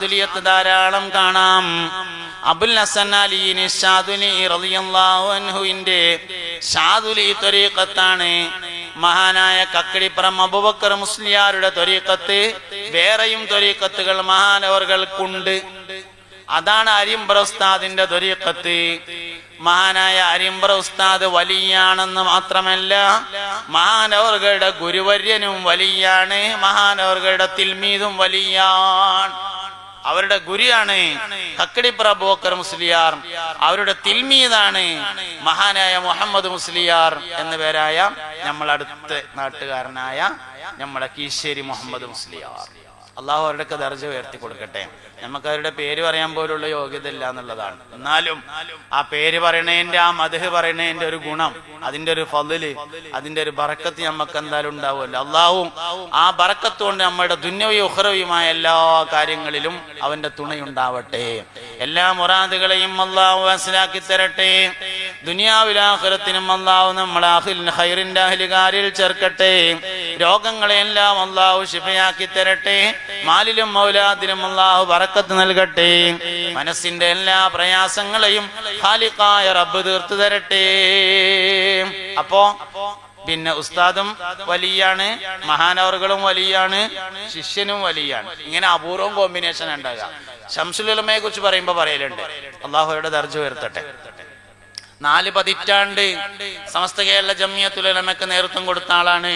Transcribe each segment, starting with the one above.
ഷാദുലിയത്ത് ധാരാളം കാണാം. അബുൽ ഹസൻ അലി ഷാദുലി റളിയല്ലാഹു അൻഹുവിന്റെ ഷാദുലി ത്വരീഖത്താണ്. മഹാനായ കക്കടിപ്പുറം അബൂബക്കർ മുസ്ലിയാരുടെ ത്വരീഖത്ത് വേറെയും ത്വരീഖത്തുകൾ മഹാനവർകൾക്കുണ്ട്. അതാണ് അരിമ്പ്ര ഉസ്താദിന്റെ ത്വരീഖത്ത്. മഹാനായ അരിമ്പ്ര ഉസ്താദ് വലിയാണെന്ന് മാത്രമല്ല, മഹാനവർകളുടെ ഗുരുവര്യനും വലിയാണ്, മഹാനവർകളുടെ തിൽമീദും വലിയാണ്. അവരുടെ ഗുരുവാണ് കക്കടിപ്പുറ അബൂബക്കർ മുസ്ലിയാർ, അവരുടെ തിൽമീദാണ് മഹാനായ മുഹമ്മദ് മുസ്ലിയാർ എന്ന പേരായ നമ്മളടുത്ത നാട്ടുകാരനായ നമ്മളെ കീശ്ശേരി മുഹമ്മദ് മുസ്ലിയാർ. അള്ളാഹു അവരുടെയൊക്കെ ദർജ ഉയർത്തി കൊടുക്കട്ടെ. നമുക്ക് അവരുടെ പേര് പറയാൻ പോലുള്ള യോഗ്യത ഇല്ല എന്നുള്ളതാണ്. എന്നാലും ആ പേര് പറയണേന്റെ, ആ മദ്ഹ് പറയണേന്റെ ഒരു ഗുണം, അതിന്റെ ഒരു ഫളില്, അതിന്റെ ഒരു ബറക്കത്ത് നമുക്ക് എന്തായാലും ഉണ്ടാവുമല്ലോ. അള്ളാഹു ആ ബറക്കത്ത് കൊണ്ട് നമ്മുടെ ദുന്യവിയും ഉഖ്റവിയുമായ എല്ലാ കാര്യങ്ങളിലും അവന്റെ തുണയുണ്ടാവട്ടെ. എല്ലാ മുറാദുകളെയും അള്ളാഹു മനസ്സിലാക്കി തരട്ടെ. ദുനിയാവിലും ആഖിറത്തിനും അള്ളാഹു നമ്മളെ ഖൈറിന്റെ അഹ്ലുകാരിൽ ചേർക്കട്ടെ. രോഗങ്ങളെല്ലാം അള്ളാഹു ശിഫയാക്കി തരട്ടെ. മാലിലും മൗലാദിലും അള്ളാഹു ബറക്കത്ത് നൽകട്ടെ. മനസ്സിന്റെ എല്ലാ പ്രയാസങ്ങളെയും ഖാലിഖായ റബ്ബ് തീർത്തു തരട്ടെ. അപ്പോ പിന്നെ ഉസ്താദും വലിയാണ്, മഹാനവറുകളും വലിയാണ്, ശിഷ്യനും വലിയാണ്. ഇങ്ങനെ അപൂർവം കോമ്പിനേഷൻ ഉണ്ടാകുക. ശംസുൽ ഉലമയെ കുറിച്ച് പറയുമ്പോ പറയലുണ്ട്, അള്ളാഹുയുടെ ദർജ ഉയർത്തട്ടെ. 4 പതിറ്റാണ്ട് സമസ്ത കേരള ജംഇയ്യത്തുൽ ഉലമയ്ക്ക് നേതൃത്വം കൊടുത്ത ആളാണ്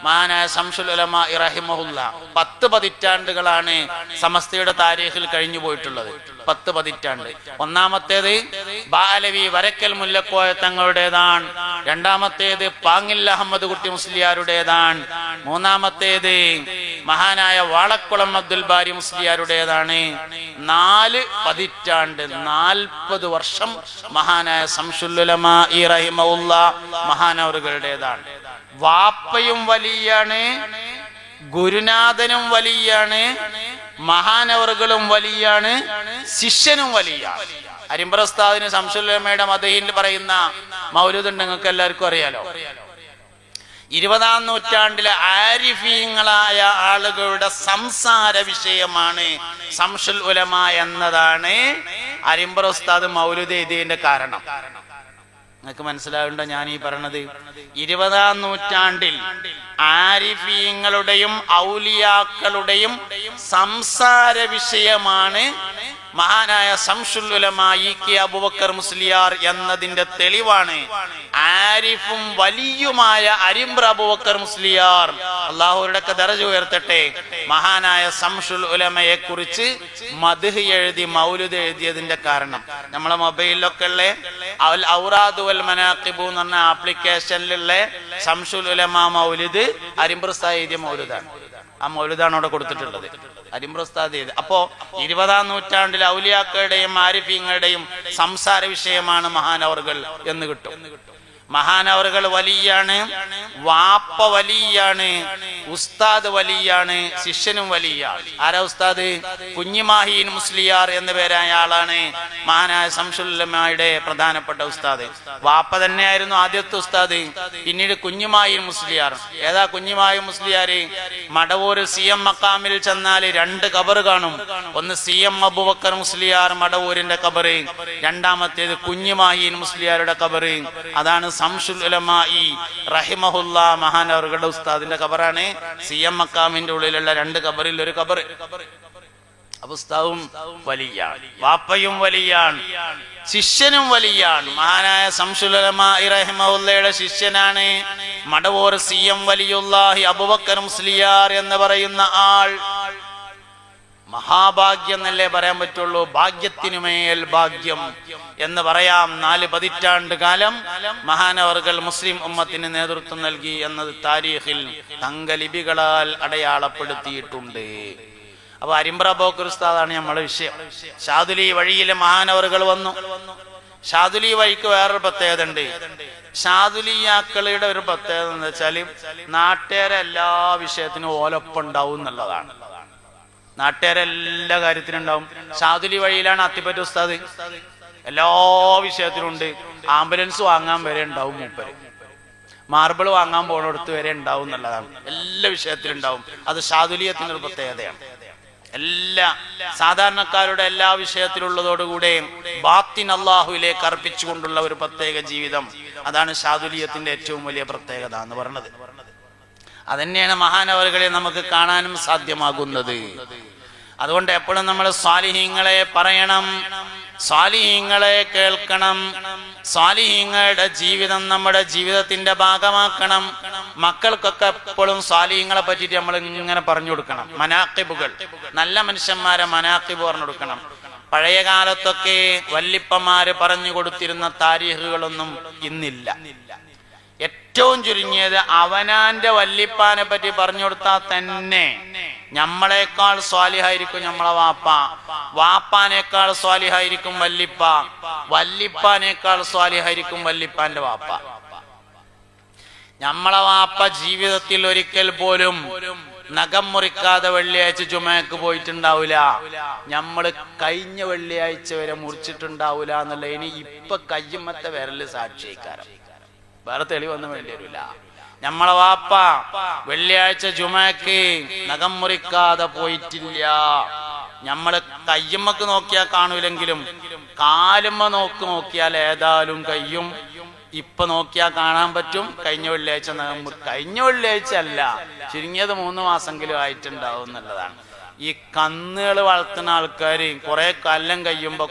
മഹാനായ ശംസുൽ ഉലമ റഹിമഹുല്ല. 10 പതിറ്റാണ്ടുകളാണ് സമസ്തയുടെ താരീഖിൽ കഴിഞ്ഞു പോയിട്ടുള്ളത്. 10 പതിറ്റാണ്ട്. ഒന്നാമത്തേത് ബാലവി വരക്കൽ മുല്ലക്കോയ തങ്ങളുടേതാണ്. രണ്ടാമത്തേത് പാങ്ങിൽ അഹമ്മദ് കുട്ടി മുസ്ലിയാരുടേതാണ്. മൂന്നാമത്തേത് മഹാനായ വാളക്കുളം അബ്ദുൽ ബാരി മുസ്ലിയാരുടേതാണ്. 4 പതിറ്റാണ്ട് 40 വർഷം മഹാനായ ശംസുൽ ഉലമ റഹിമഹുല്ല മഹാനവറുകളുടേതാണ്. വാപ്പയും വലിയാണ്, ഗുരുനാഥനും വലിയാണ്, മഹാനവറുകളും വലിയാണ്, ശിഷ്യനും വലിയാണ്. അരിമ്പ്ര ഉസ്താദിന് ശംസുൽ ഉലമയുടെ മദ്ഹിൽ പറയുന്ന മൗലൂദ് ഉണ്ട്, നിങ്ങൾക്ക് എല്ലാവർക്കും അറിയാലോ. 20-ാം നൂറ്റാണ്ടിലെ ആരിഫീങ്ങളായ ആളുകളുടെ സംസാര വിഷയമാണ് ശംസുൽ ഉലമ എന്നതാണ് അരിമ്പ്ര ഉസ്താദ് മൗലൂദ് എഴുതിയതിന്റെ കാരണം. നിങ്ങൾക്ക് മനസ്സിലാവുണ്ടോ ഞാൻ ഈ പറഞ്ഞത്? 20-ാം നൂറ്റാണ്ടിൽ ആരിഫീങ്ങളുടെയും ഔലിയാക്കളുടെയും സംസാര വിഷയമാണ് മഹാനായ ശംസുൽ ഉലമ ഇ.കെ. അബൂബക്കർ മുസ്ലിയാർ എന്നതിന്റെ തെളിവാണ് ആരിഫും വലിയുമായ അരിമ്പ്ര അബൂബക്കർ മുസ്ലിയാർ, അള്ളാഹുവിന്റെ ദർജ ഉയർത്തട്ടെ, മഹാനായ ശംസുൽ ഉലമയെ കുറിച്ച് മദ്ഹ് എഴുതി മൗലൂദ് എഴുതിയതിന്റെ കാരണം. നമ്മളെ മൊബൈലിലൊക്കെ ഉള്ള അൽ ഔറാദ് വൽ മനാഖിബ് എന്ന് പറഞ്ഞ ആപ്ലിക്കേഷനിലുള്ള ശംസുൽ ഉലമ മൗലൂദ് അരിമ്പ്ര ഉസ്താദ് എഴുതിയ മൗലൂദാണ്. ആ മൗലൂദാണ് അവിടെ കൊടുത്തിട്ടുള്ളത്, അരിമ്പ്ര ഉസ്താദ് ചെയ്ത്. അപ്പോ 20-ാം നൂറ്റാണ്ടിൽ ഔലിയാക്കളുടെയും ആരിഫീങ്ങളുടെയും സംസാര വിഷയമാണ് മഹാനവറുകൾ എന്ന് കിട്ടും. മഹാനവറുകൾ വലിയാണ്, വാപ്പ വലിയാണ്, ഉസ്താദ് വലിയാണ്, ശിഷ്യനും വലിയാണ്. ആരാ ഉസ്താദ്? കുഞ്ഞിമാഹീൻ മുസ്ലിയാർ എന്ന പേരായ ആളാണ് മഹാനായ ശംസുൽ ഉലമയുടെ പ്രധാനപ്പെട്ട ഉസ്താദ്. വാപ്പ തന്നെയായിരുന്നു ആദ്യത്തെ ഉസ്താദ്. പിന്നീട് കുഞ്ഞിമാഹീൻ മുസ്ലിയാർ. ഏതാ കുഞ്ഞിമാഹീൻ മുസ്ലിയാര്? മടവൂർ CM മക്കാമിൽ ചെന്നാൽ 2 ഖബർ കാണും. ഒന്ന് CM അബൂബക്കർ മുസ്ലിയാർ മടവൂരിന്റെ ഖബർ, രണ്ടാമത്തേത് കുഞ്ഞിമാഹീൻ മുസ്ലിയാരുടെ ഖബർ. അതാണ് ശംസുൽ ഉലമ റഹിമഹുല്ല മഹാനവറുകളുടെ ഉസ്താദിന്റെ ഖബറാണ്. CM മക്കാമിന്റെ ഉള്ളിലുള്ള 2 ഖബറിൽ ഒരു ഖബർ. ഉസ്താദും വലിയാണ്, വാപ്പയും വലിയാണ്, ശിഷ്യനും വലിയാണ്. മഹാനായ ശംസുൽ ഉലമ റഹിമഹുല്ലയുടെ ശിഷ്യനാണ് മടവൂർ CM വലിയുല്ലാഹി അബൂബക്കർ മുസ്ലിയാർ എന്ന് പറയുന്ന ആൾ. മഹാഭാഗ്യം എന്നല്ലേ പറയാൻ പറ്റുള്ളൂ, ഭാഗ്യത്തിനുമേൽ ഭാഗ്യം എന്ന് പറയാം. 4 പതിറ്റാണ്ട് കാലം മഹാനവറുകൾ മുസ്ലിം ഉമ്മത്തിന് നേതൃത്വം നൽകി എന്നത് താരീഖിൽ തങ്കലിപികളാൽ അടയാളപ്പെടുത്തിയിട്ടുണ്ട്. അപ്പൊ അരിമ്പ്ര അബൂബക്കർ ഉസ്താദാണ് നമ്മളെ വിഷയം. ഷാദുലി വഴിയിലെ മഹാനവറുകൾ വന്നു. ഷാദുലി വഴിക്ക് വേറൊരു പ്രത്യേകത ഉണ്ട്. ഷാദുലിയാക്കളുടെ ഒരു പ്രത്യേകത എന്ന് വെച്ചാല് നാട്ടുകാരെ എല്ലാ വിഷയത്തിനും ഓലൊപ്പം ഉണ്ടാവും എന്നുള്ളതാണ്. നാട്ടുകാരെല്ലാ കാര്യത്തിനും ഉണ്ടാവും. ഷാദുലി വഴിയിലാണ് അത്തിപ്പറ്റ ഉസ്താദ്, എല്ലാ വിഷയത്തിലും ഉണ്ട്. ആംബുലൻസ് വാങ്ങാൻ വരെ ഉണ്ടാവും മൂപ്പര്. മാർബിൾ വാങ്ങാൻ പോണടുത്ത് വരെ ഉണ്ടാവും എന്നുള്ളതാണ്. എല്ലാ വിഷയത്തിലും ഉണ്ടാവും. അത് ഷാദുലിയത്തിന്റെ ഒരു പ്രത്യേകതയാണ്. എല്ലാ സാധാരണക്കാരുടെ എല്ലാ വിഷയത്തിലുള്ളതോടുകൂടെ ബാത്തിൻ അള്ളാഹുവിലേക്ക് അർപ്പിച്ചുകൊണ്ടുള്ള ഒരു പ്രത്യേക ജീവിതം, അതാണ് ഷാദുലിയത്തിന്റെ ഏറ്റവും വലിയ പ്രത്യേകത എന്ന് പറയുന്നത്. അതന്നെയാണ് മഹാനവറുകളെ നമുക്ക് കാണാനും സാധ്യമാകുന്നത്. അതുകൊണ്ട് എപ്പോഴും നമ്മൾ സ്വാലിഹീങ്ങളെ പറയണം, സ്വാലിഹീങ്ങളെ കേൾക്കണം, സ്വാലിഹീങ്ങളുടെ ജീവിതം നമ്മുടെ ജീവിതത്തിന്റെ ഭാഗമാക്കണം. മക്കൾക്കൊക്കെ എപ്പോഴും സ്വാലിഹീങ്ങളെ പറ്റിയിട്ട് നമ്മൾ ഇങ്ങനെ പറഞ്ഞു കൊടുക്കണം. മനാഖിബുകൾ, നല്ല മനുഷ്യന്മാരെ മനാഖിബ് പറഞ്ഞു കൊടുക്കണം. പഴയ കാലത്തൊക്കെ വല്ലിപ്പന്മാര് പറഞ്ഞു കൊടുത്തിരുന്ന താരീഖുകളൊന്നും ഇന്നില്ല. ഏറ്റവും ചുരുങ്ങിയത് അവനാന്റെ വല്ലിപ്പാനെ പറ്റി പറഞ്ഞു കൊടുത്താൽ തന്നെ നമ്മളെക്കാൾ സ്വാലിഹായിരിക്കും നമ്മളെ വാപ്പ, വാപ്പാനേക്കാൾ സ്വാലിഹായിരിക്കും വല്ലിപ്പ, വല്ലിപ്പാനേക്കാൾ സ്വാലിഹായിരിക്കും വല്ലിപ്പാന്റെ വാപ്പ. നമ്മളെ വാപ്പ ജീവിതത്തിൽ ഒരിക്കൽ പോലും നഖം മുറിക്കാതെ വെള്ളിയാഴ്ച ജുമയ്ക്ക് പോയിട്ടുണ്ടാവൂല. നമ്മള് കഴിഞ്ഞ വെള്ളിയാഴ്ച വരെ മുറിച്ചിട്ടുണ്ടാവൂല എന്നുള്ള ഇനി ഇപ്പൊ കയ്യുമ്മത്തെ വിരല് സാക്ഷിക്കാരം, വേറെ തെളിവൊന്നും വേണ്ടി വരില്ല. നമ്മളെ വാപ്പ വെള്ളിയാഴ്ച ജുമയ്ക്ക് നഖം മുറിക്കാതെ പോയിട്ടില്ല. നമ്മള് കയ്യുമ്മക്ക് നോക്കിയാൽ കാണൂലെങ്കിലും കാലുമ്മ നോക്കിയാൽ ഏതായാലും കയ്യും ഇപ്പൊ നോക്കിയാൽ കാണാൻ പറ്റും. കഴിഞ്ഞ വെള്ളിയാഴ്ച കഴിഞ്ഞ വെള്ളിയാഴ്ച അല്ല, ചുരുങ്ങിയത് 3 മാസമെങ്കിലും ആയിട്ടുണ്ടാവും എന്നുള്ളതാണ്. ഈ കന്നുകൾ വളർത്തുന്ന ആൾക്കാര് കുറെ കൊല്ലം കഴിയുമ്പോ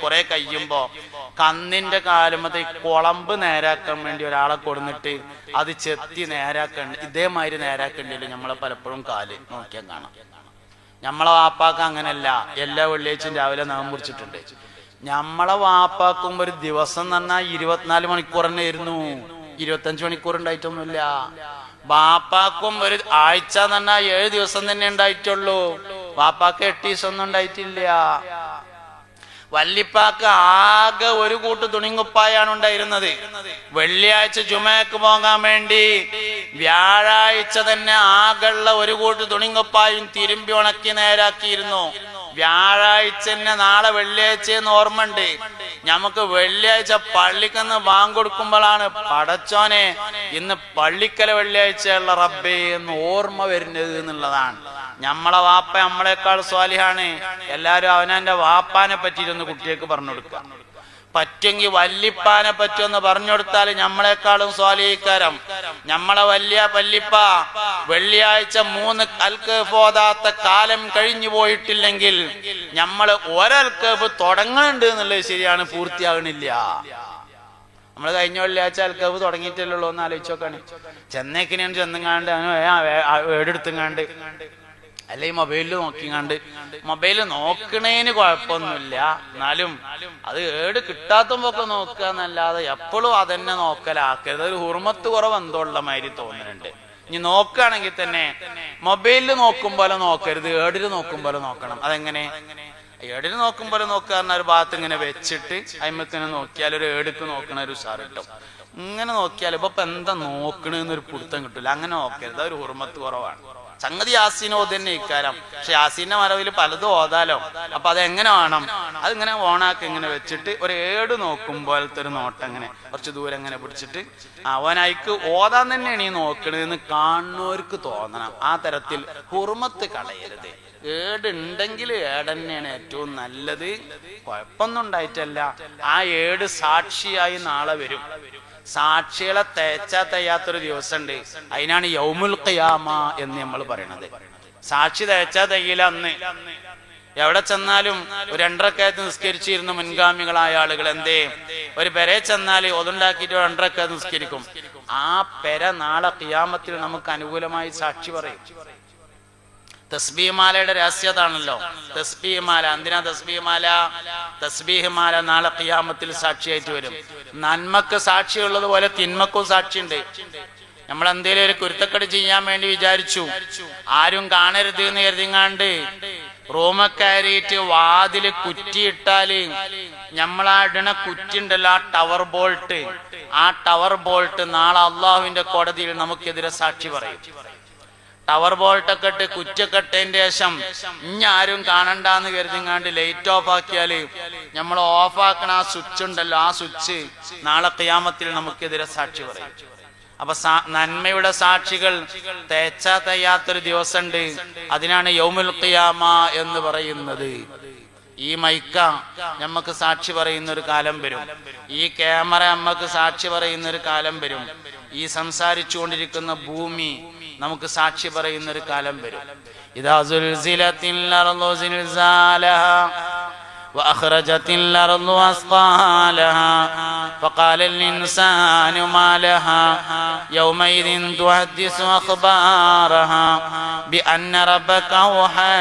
കന്നിന്റെ കാലുമത്തെ കുളമ്പ് നേരാക്കാൻ വേണ്ടി ഒരാളെ കൊടുന്നിട്ട് അത് ചെത്തി നേരാക്കണ്ട, ഇതേമാതിരി നേരാക്കേണ്ടില്ല നമ്മളെ പലപ്പോഴും കാല് നോക്കിയാൽ കാണാം. നമ്മളെ വാപ്പാക്ക് അങ്ങനല്ല, എല്ലാ വെള്ളിയാഴ്ചയും രാവിലെ നഖം മുറിച്ചിട്ടുണ്ട്. നമ്മളെ വാപ്പാക്കുമ്പോ ഒരു ദിവസം എന്ന് പറഞ്ഞാൽ 24 മണിക്കൂർ തന്നെ ആയിരുന്നു, 25 മണിക്കൂർ ഉണ്ടായിട്ടൊന്നുമില്ല. വാപ്പാക്കും ഒരു ആഴ്ച എന്ന് പറഞ്ഞാൽ 7 ദിവസം തന്നെ ഉണ്ടായിട്ടുള്ളൂ. വാപ്പാക്ക് 8 ദിവസം ഒന്നും ഉണ്ടായിട്ടില്ല. വല്ലിപ്പാക്ക് ആകെ ഒരു കൂട്ട് തുണിങ്കുപ്പായാണ് ഉണ്ടായിരുന്നത്. വെള്ളിയാഴ്ച ജുമയ്ക്ക് പോകാൻ വേണ്ടി വ്യാഴാഴ്ച തന്നെ ആകെയുള്ള ഒരു കൂട്ട് തുണിങ്കുപ്പായും തിരുമ്പി ഉണക്കി നേരാക്കിയിരുന്നു. വ്യാഴാഴ്ച തന്നെ നാളെ വെള്ളിയാഴ്ചയെന്ന് ഓർമ്മയുണ്ട്. നമുക്ക് വെള്ളിയാഴ്ച പള്ളിക്കെന്ന് ബാങ്ക് കൊടുക്കുമ്പോഴാണ് പടച്ചോനെ ഇന്ന് പള്ളിക്കല വെള്ളിയാഴ്ചയുള്ള റബ്ബേ എന്ന് ഓർമ്മ വരുന്നത് എന്നുള്ളതാണ്. നമ്മളെ വാപ്പ നമ്മളെക്കാൾ സ്വാലിഹാണ്. എല്ലാരും അവനവന്റെ വാപ്പാനെ പറ്റിയിരുന്ന് കുട്ടികൾക്ക് പറഞ്ഞു കൊടുക്കുക. പറ്റുമെങ്കിൽ വല്ലിപ്പാനെ പറ്റുമെന്ന് പറഞ്ഞു കൊടുത്താൽ നമ്മളെക്കാളും സ്വാലിഹിക്കാരം. നമ്മളെ വല്ലിപ്പ വെള്ളിയാഴ്ച 3 അൽക്കഫ് ഓതാത്ത കാലം കഴിഞ്ഞു പോയിട്ടില്ലെങ്കിൽ നമ്മൾ ഒരൽക്കഫ് തുടങ്ങുന്നുണ്ട് എന്നുള്ളത് ശരിയാണ്, പൂർത്തിയാകണില്ല. നമ്മൾ കഴിഞ്ഞ വെള്ളിയാഴ്ച അൽക്കഫ് തുടങ്ങിയിട്ടല്ലോ എന്ന് ആലോചിച്ച് നോക്കാണ്. ചെന്നൈക്കിനെയാണ് ചെന്നുങ്ങാണ്ട് ഏടെടുത്തുങ്ങാണ്ട് അല്ലെ മൊബൈലിൽ നോക്കിങ്ങാണ്ട്, മൊബൈല് നോക്കണേന് കുഴപ്പമൊന്നുമില്ല, എന്നാലും അത് ഏട് കിട്ടാത്തുമ്പോക്കെ നോക്കുക എന്നല്ലാതെ എപ്പോഴും അതന്നെ നോക്കലാക്കരുത്. ഒരു ഹുർമത്ത് കുറവ് എന്തോ ഉള്ള മാതിരി തോന്നുന്നുണ്ട്. ഇനി നോക്കുകയാണെങ്കിൽ തന്നെ മൊബൈലിൽ നോക്കുമ്പോലെ നോക്കരുത്, ഏടില് നോക്കുമ്പോലെ നോക്കണം. അതെങ്ങനെ? ഏടിന് നോക്കുമ്പോൾ നോക്കുക പറഞ്ഞാൽ ഒരു ഭാഗത്ത് ഇങ്ങനെ വെച്ചിട്ട് അയിമക്കിനെ നോക്കിയാൽ ഒരു ഏടുക്ക് നോക്കണ ഒരു ഉഷാർ കിട്ടും. ഇങ്ങനെ നോക്കിയാൽ ഇപ്പൊ എന്താ നോക്കണെന്നൊരു പിടുത്തം കിട്ടില്ല. അങ്ങനെ നോക്കരുത്, ഒരു ഹുർമത്ത് കുറവാണ്. സംഗതി യാസീനോ തന്നെ ഇക്കാരം, പക്ഷെ യാസീന്റെ മറവിൽ പലതും ഓതാലോ. അപ്പൊ അതെങ്ങനെ വേണം? അതിങ്ങനെ ഓണാക്കി ഇങ്ങനെ വെച്ചിട്ട് ഒരു ഏട് നോക്കുമ്പോഴത്തെ ഒരു നോട്ടം ഇങ്ങനെ കുറച്ച് ദൂരം ഇങ്ങനെ പിടിച്ചിട്ട് അവനയക്ക് ഓതാൻ തന്നെയാണ് ഈ നോക്കണതെന്ന് കാണുന്നവർക്ക് തോന്നണം. ആ തരത്തിൽ ഹുർമത്ത് കളയരുത്. ഏടുണ്ടെങ്കിൽ ഏടന്നെയാണ് ഏറ്റവും നല്ലത്. കുഴപ്പമൊന്നും ഉണ്ടായിട്ടല്ല. ആ ഏട് സാക്ഷിയായി നാളെ വരും. സാക്ഷികളെ തേച്ചാ തയ്യാത്തൊരു ദിവസമുണ്ട്, അതിനാണ് യൗമുൽ ഖിയാമ എന്ന് നമ്മൾ പറയണത്. സാക്ഷി തേച്ചാ തയ്യില്ല അന്ന്. എവിടെ ചെന്നാലും ഒരു 2 റക്അത്ത് നിസ്കരിച്ചിരുന്ന മുൻഗാമികളായ ആളുകൾ എന്തേ ഒരു പെരെ ചെന്നാല് ഒതുണ്ടാക്കിയിട്ട് 2 റക്അത്ത് നിസ്കരിക്കും. ആ പെര നാളെ ഖിയാമത്തിൽ നമുക്ക് അനുകൂലമായി സാക്ഷി പറയും. തസ്ബീഹ് മാലയുടെ രഹസ്യതാണല്ലോ തസ്ബീഹ് മാല. എന്തിനാ തസ്ബീഹ് മാല? തസ്ബീഹ് മാല നാളെ ഖിയാമത്തിൽ സാക്ഷിയായിട്ട് വരും. നന്മക്ക് സാക്ഷിയുള്ളത് പോലെ തിന്മക്കും സാക്ഷിയുണ്ട്. നമ്മൾ എന്തേലും ഒരു കുരുത്തക്കെട് ചെയ്യാൻ വേണ്ടി വിചാരിച്ചു, ആരും കാണരുത് എന്ന് കരുതിങ്ങാണ്ട് റൂമൊക്കെ കയറിയിട്ട് വാതില് കുറ്റിയിട്ടാല് നമ്മളാ ഇടണ കുറ്റിണ്ടല്ലോ, ആ ടവർ ബോൾട്ട് നാളെ അള്ളാഹുവിന്റെ കോടതിയിൽ നമുക്കെതിരെ സാക്ഷി പറയും. ടവർ ബോൾട്ടൊക്കെ ഇട്ട് കുറ്റൊക്കെ ഇട്ടതിന്റെ ശേഷം ആരും കാണണ്ടെന്ന് കരുതിങ്ങാണ്ട് ലൈറ്റ് ഓഫ് ആക്കിയാല് നമ്മൾ ഓഫ് ആക്കണ ആ സ്വിച്ച് ഉണ്ടല്ലോ, ആ സ്വിച്ച് നാളെ ഖിയാമത്തിൽ നമുക്കെതിരെ സാക്ഷി പറയും. അപ്പൊ നന്മയുടെ സാക്ഷികൾ തേച്ചാ തയ്യാത്തൊരു ദിവസമുണ്ട്. അതിനാണ് യൗമുൽ ഖിയാമ എന്ന് പറയുന്നത്. ഈ മൈക്ക നമുക്ക് സാക്ഷി പറയുന്ന ഒരു കാലം വരും. ഈ ക്യാമറ നമുക്ക് സാക്ഷി പറയുന്ന ഒരു കാലം വരും. ഈ സംസാരിച്ചു കൊണ്ടിരിക്കുന്ന ഭൂമി നമുക്ക് സാക്ഷി പറയുന്ന ഒരു കാലം വരും. ഇദാ സുൽസിലത്തിൽ അർളു സിൽസാലഹാ وأخرجت الأرض أثقالها فقال الإنسان ما لها يومئذ تحدث أخبارها بأن ربك أوحى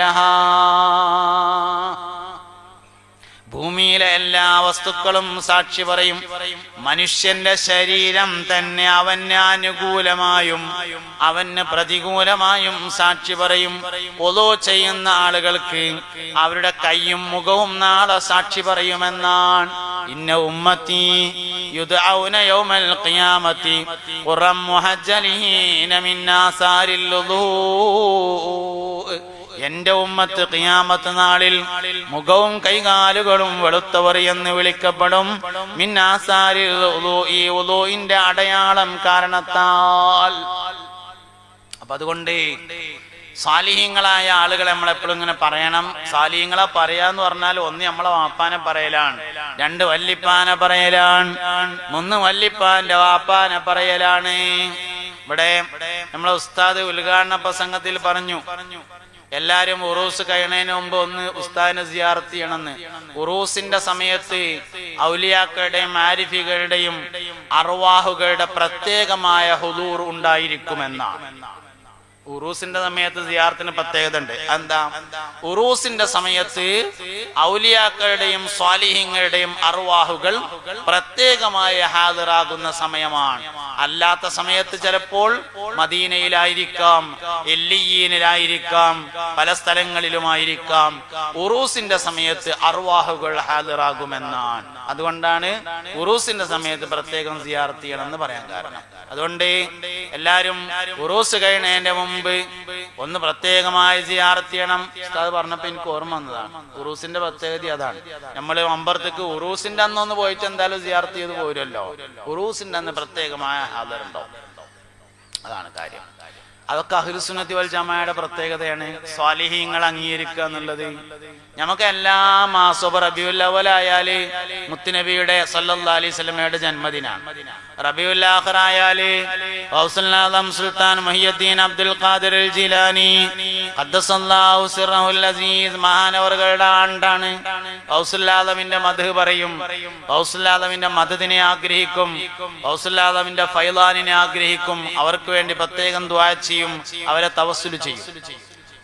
لها. ഭൂമിയിലെ എല്ലാ വസ്തുക്കളും സാക്ഷി പറയും. മനുഷ്യന്റെ ശരീരം തന്നെ അവന് അനുകൂലമായും അവന് പ്രതികൂലമായും സാക്ഷി പറയും. ഒളു ചെയ്യുന്ന ആളുകൾക്ക് അവരുടെ കൈയും മുഖവും നാളെ സാക്ഷി പറയുമെന്നാണ്. ഇന്ന ഉമ്മത്തി യുദ്ഔന യൗമൽ ഖിയാമത്തി ഖുറം മുഹജ്ജലീന മിൻ ആസാരിൽ വുദൂ. എന്റെ ഉമ്മത്ത് ഖിയാമത്ത് നാളിൽ മുഖവും കൈകാലുകളും വെളുത്തവർ എന്ന് വിളിക്കപ്പെടും. മിൻ ആസാരിൽ വുദൂ, ഈ വുദൂഇന്റെ അടയാളം കാരണത്താൽ. അപ്പൊ അതുകൊണ്ട് സാലിഹീങ്ങളായ ആളുകളെ നമ്മളെപ്പോഴും ഇങ്ങനെ പറയണം. സാലിഹീങ്ങളെ പറയാന്ന് പറഞ്ഞാൽ ഒന്ന് നമ്മളെ വാപ്പാനെ പറയലാണ്, രണ്ട് വല്ലിപ്പാനെ പറയലാണ്, മൂന്ന് വല്ലിപ്പാന്റെ വാപ്പാനെ പറയലാണ്. ഇവിടെ നമ്മളെ ഉസ്താദ് ഉദ്ഘാടന പ്രസംഗത്തിൽ പറഞ്ഞു, എല്ലാരും ഉറൂസ് കഴിയുന്നതിന് മുമ്പ് ഒന്ന് ഉസ്താദിനെ സിയാറത്ത് ചെയ്യണമെന്ന്. ഉറൂസിന്റെ സമയത്ത് ഔലിയാക്കളുടെയും ആരിഫികളുടെയും അർവാഹുകളുടെ പ്രത്യേകമായ ഹുദൂർ ഉണ്ടായിരിക്കുമെന്നാണ്. ഉറൂസിന്റെ സമയത്ത് സിയാറത്തിന് പ്രത്യേകത ഉണ്ട്. എന്താ? ഉറൂസിന്റെ സമയത്ത് ഔലിയാക്കളുടെയും സ്വാലിഹീങ്ങളുടെയും അർവാഹുകൾ പ്രത്യേകമായി ഹാദിറാകുന്ന സമയമാണ്. അല്ലാത്ത സമയത്ത് ചിലപ്പോൾ മദീനയിലായിരിക്കാം, എല്ലിയീനിലായിരിക്കാം, പല സ്ഥലങ്ങളിലുമായിരിക്കാം. ഉറൂസിന്റെ സമയത്ത് അർവാഹുകൾ ഹാദിറാകുമെന്നാണ്. അതുകൊണ്ടാണ് ഉറൂസിന്റെ സമയത്ത് പ്രത്യേകം സിയാറത്ത് ചെയ്യണമെന്ന് പറയാൻ കാരണം. അതുകൊണ്ട് എല്ലാരും ഉറൂസ് കഴിയുന്നതിന്റെ മുമ്പ് ഒന്ന് പ്രത്യേകമായി സിയാറത്ത് ചെയ്യണം. ഉസ്താദ് പറഞ്ഞപ്പോ എനിക്ക് ഓർമ്മ വന്നതാണ്. ഉറൂസിന്റെ പ്രത്യേകത അതാണ്. നമ്മള് അമ്പലത്തേക്ക് ഉറൂസിന്റെ അന്നൊന്ന് പോയിട്ട് എന്തായാലും സിയാറത്ത് ചെയ്ത് പോരുമല്ലോ. ഉറൂസിന്റെ അന്ന് പ്രത്യേകമായ ഹാദറുണ്ടോ, അതാണ് കാര്യം. അതൊക്കെ അഹ്ലുസുന്നത്തി വൽ ജമാഅയുടെ പ്രത്യേകതയാണ്. സ്വാലിഹീങ്ങൾ അംഗീകരിക്കുക എന്നുള്ളത്. നമുക്ക് എല്ലാ മാസവും റബീഉൽ അവ്വൽ ആയാല് മുത്തുനബിയുടെ സല്ലല്ലാഹു അലൈഹി വസല്ലമയുടെ ജന്മദിനാണ്. റബീഉൽ ആഖിർ ആയാല് ഗൗസുൽ ആദം സുൽത്താൻ മുഹിയുദ്ദീൻ അബ്ദുൽ ഖാദിർ അൽ ജിലാനി ഖദ്ദസല്ലാഹു സിർറഹുൽ അസീസ് മഹാനവറുകളുടെ ആണ്ടാണ്. ഗൗസുൽ ആദമിന്റെ മദ്ഹ് പറയും, ഗൗസുൽ ആദമിന്റെ മദ്ദിനെ ആഗ്രഹിക്കും, ഗൗസുൽ ആദമിന്റെ ഫൈളാനിനെ ആഗ്രഹിക്കും. അവർക്ക് വേണ്ടി പ്രത്യേകം ദുആ ചെയ്യും, അവരെ തവസ്സുൽ ചെയ്യും.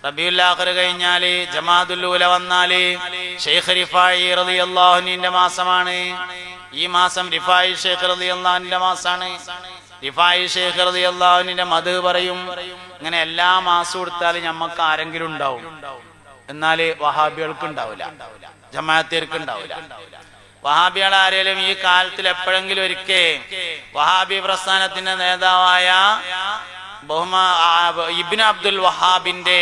റബീഉൽ ആഖിർ കഴിഞ്ഞാല് ജമാഅത്തുൽ ഊല വന്നാല് ശൈഖ് റിഫായി റളിയല്ലാഹു അൻഹുവിന്റെ മാസമാണ്. ഈ മാസം റിഫായി ശൈഖ് റളിയല്ലാഹു അൻഹുവിന്റെ മാസമാണ്. റിഫായി ശൈഖ് റളിയല്ലാഹു അൻഹുവിന്റെ മദ്ഹ് പറയും. ഇങ്ങനെ എല്ലാ മാസവും എടുത്താലും ഞമ്മക്ക് ആരെങ്കിലും ഉണ്ടാവും. എന്നാല് വഹാബികൾക്ക് ഉണ്ടാവില്ല, ജമാഅത്തേർക്ക് ഉണ്ടാവില്ല. വഹാബികൾ ആരെങ്കിലും ഈ കാലത്തിൽ എപ്പോഴെങ്കിലും ഒരിക്കൽ വഹാബി പ്രസ്ഥാനത്തിന്റെ നേതാവായ ഇബ്നു അബ്ദുൽ വഹാബിന്റെ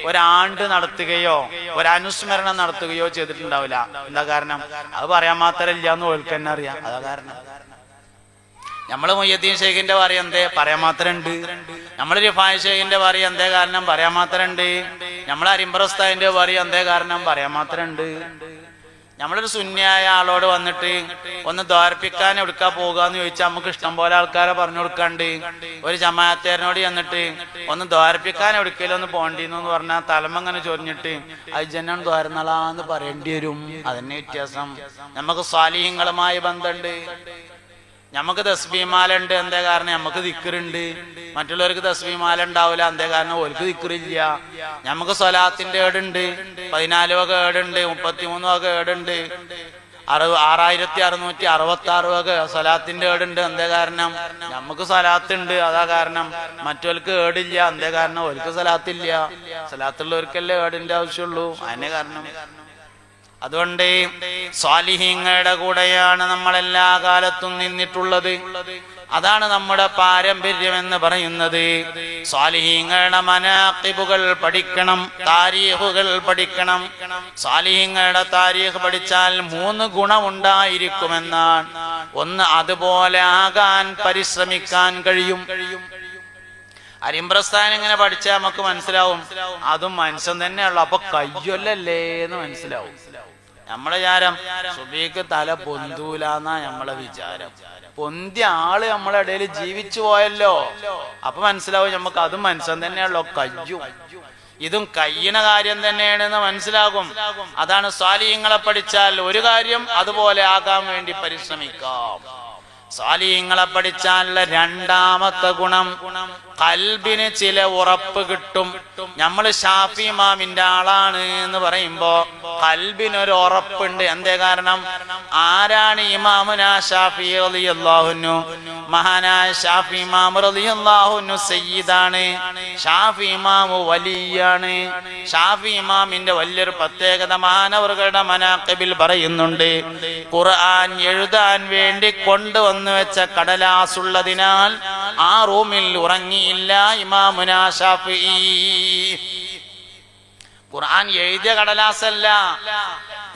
ഒരാണ്ട് നടത്തുകയോ ഒരനുസ്മരണം നടത്തുകയോ ചെയ്തിട്ടുണ്ടാവില്ല. എന്താ കാരണം? അത് പറയാൻ മാത്രല്ല എന്ന് ഓൾക്ക് തന്നെ അറിയാം. അതാ കാരണം. നമ്മള് മുയ്യദ്ദീൻ ഷെയ്ഖിന്റെ പറയും എന്തേ, പറയാൻ മാത്രം ഉണ്ട്. നമ്മള് റിഫായി ഷെയ്ഖിന്റെ പറയും എന്തേ കാരണം, പറയാൻ മാത്രം ഉണ്ട്. നമ്മള് അരിമ്പ്രസ്താദിന്റെ പറയും എന്തേ കാരണം, പറയാൻ മാത്രം ഉണ്ട്. നമ്മളൊരു സുന്നിയായ ആളോട് വന്നിട്ട് ഒന്ന് ദ്വാരപ്പിക്കാൻ എടുക്കാ പോകാന്ന് ചോദിച്ചാൽ നമുക്ക് ഇഷ്ടം പോലെ ആൾക്കാരെ പറഞ്ഞു കൊടുക്കാണ്ട്. ഒരു ജമാഅത്തേരനോട് ചെന്നിട്ട് ഒന്ന് ദ്വാരപ്പിക്കാൻ എടുക്കലോ ഒന്ന് പോണ്ടിന്ന് പറഞ്ഞാൽ തലമങ്ങനെ ചൊരിഞ്ഞിട്ട് അത് ജന്നാണ് ദ്വാരന്നളാന്ന് പറയേണ്ടി വരും. അതന്നെ വ്യത്യാസം. നമുക്ക് സ്വാലിഹീങ്ങളുമായി ബന്ധമുണ്ട്. നമുക്ക് തസ്ബീമാല ഉണ്ട്, എന്തേ കാരണം നമുക്ക് ദിക്റുണ്ട്. മറ്റുള്ളവർക്ക് തസ്ബീമാല ഉണ്ടാവില്ല, എന്തേ കാരണം ഓർക്ക് ദിക്റില്ല. നമുക്ക് സ്വലാത്തിന്റെ ഏടുണ്ട്, 14 വക ഏടുണ്ട്, 33 വക ഏടുണ്ട്, 6666 വക സ്വലാത്തിന്റെ ഏടുണ്ട്. എന്തേ കാരണം? നമുക്ക് സ്വലാത്തുണ്ട്, അതാ കാരണം. മറ്റവർക്ക് ഏടില്ല, എന്തേ കാരണം? ഓർക്ക് സ്വലാത്തില്ല. സ്വലാത്തുള്ളവർക്കല്ലേ ഏടിന്റെ ആവശ്യമുള്ളൂ, അതിനെ കാരണം. അതുകൊണ്ട് സ്വാലിഹീങ്ങളുടെ കൂടെയാണ് നമ്മൾ എല്ലാ കാലത്തും നിന്നിട്ടുള്ളത്. അതാണ് നമ്മുടെ പാരമ്പര്യം എന്ന് പറയുന്നത്. സ്വാലിഹീങ്ങളുടെ മനാഖിബുകൾ പഠിക്കണം, താരീഖുകൾ പഠിക്കണം. സ്വാലിഹീങ്ങളുടെ താരീഖ് പഠിച്ചാൽ 3 ഗുണമുണ്ടായിരിക്കുമെന്നാണ് ഒന്ന് അതുപോലെ ആകാൻ പരിശ്രമിക്കാൻ കഴിയും. അരിമ്പ്രസ്ഥാനം ഇങ്ങനെ പഠിച്ചാൽ നമുക്ക് മനസ്സിലാവും അതും മനുഷ്യൻ തന്നെയുള്ളു. അപ്പൊ കയ്യൊല്ലല്ലേ എന്ന് മനസ്സിലാവും. നമ്മളെ വിചാരം സുബീക്ക് തല പൊന്തൂലെന്നാ നമ്മളെ വിചാരം. പൊന്തിയ ആള് നമ്മളെ ഇടയിൽ ജീവിച്ചു പോയല്ലോ. അപ്പൊ മനസ്സിലാവും നമുക്ക് അതും മനുഷ്യൻ തന്നെയുള്ളോ, കയ്യും ഇതും കയ്യണ കാര്യം തന്നെയാണെന്ന് മനസ്സിലാകും. അതാണ് സ്വാലിഹ്യങ്ങളെ പഠിച്ചാൽ ഒരു കാര്യം അതുപോലെ ആകാൻ വേണ്ടി പരിശ്രമിക്കാം. സ്വാലിഹ്യങ്ങളെ പഠിച്ചാലുള്ള രണ്ടാമത്തെ ഗുണം ഖൽബിന് ചില ഉറപ്പ് കിട്ടും. നമ്മൾ ഷാഫി ഇമാമിന്റെ ആളാണ് എന്ന് പറയുമ്പോ ഖൽബിനൊരു ഉറപ്പുണ്ട്. എന്തേ കാരണം? ആരാണ് ഇമാമുന ഷാഫി റളിയല്ലാഹു അൻഹു? മഹാനായ ഷാഫി ഇമാം റളിയല്ലാഹു അൻഹു സയ്യിദാണ്. ഷാഫി ഇമാം വലിയാണ്. ഷാഫി ഇമാമിന്റെ വലിയൊരു പ്രത്യേകത മഹാനവറുകളുടെ മനാഖിബിൽ പറയുന്നുണ്ട്. ഖുർആൻ എഴുതാൻ വേണ്ടി കൊണ്ടുവന്നു വെച്ച കടലാസ് ഉള്ളതിനാൽ ആ റൂമിൽ ഉറങ്ങിയില്ല ഇമാമുന ഷാഫിഈ. ഖുർആൻ എഴുതിയ കടലാസല്ല,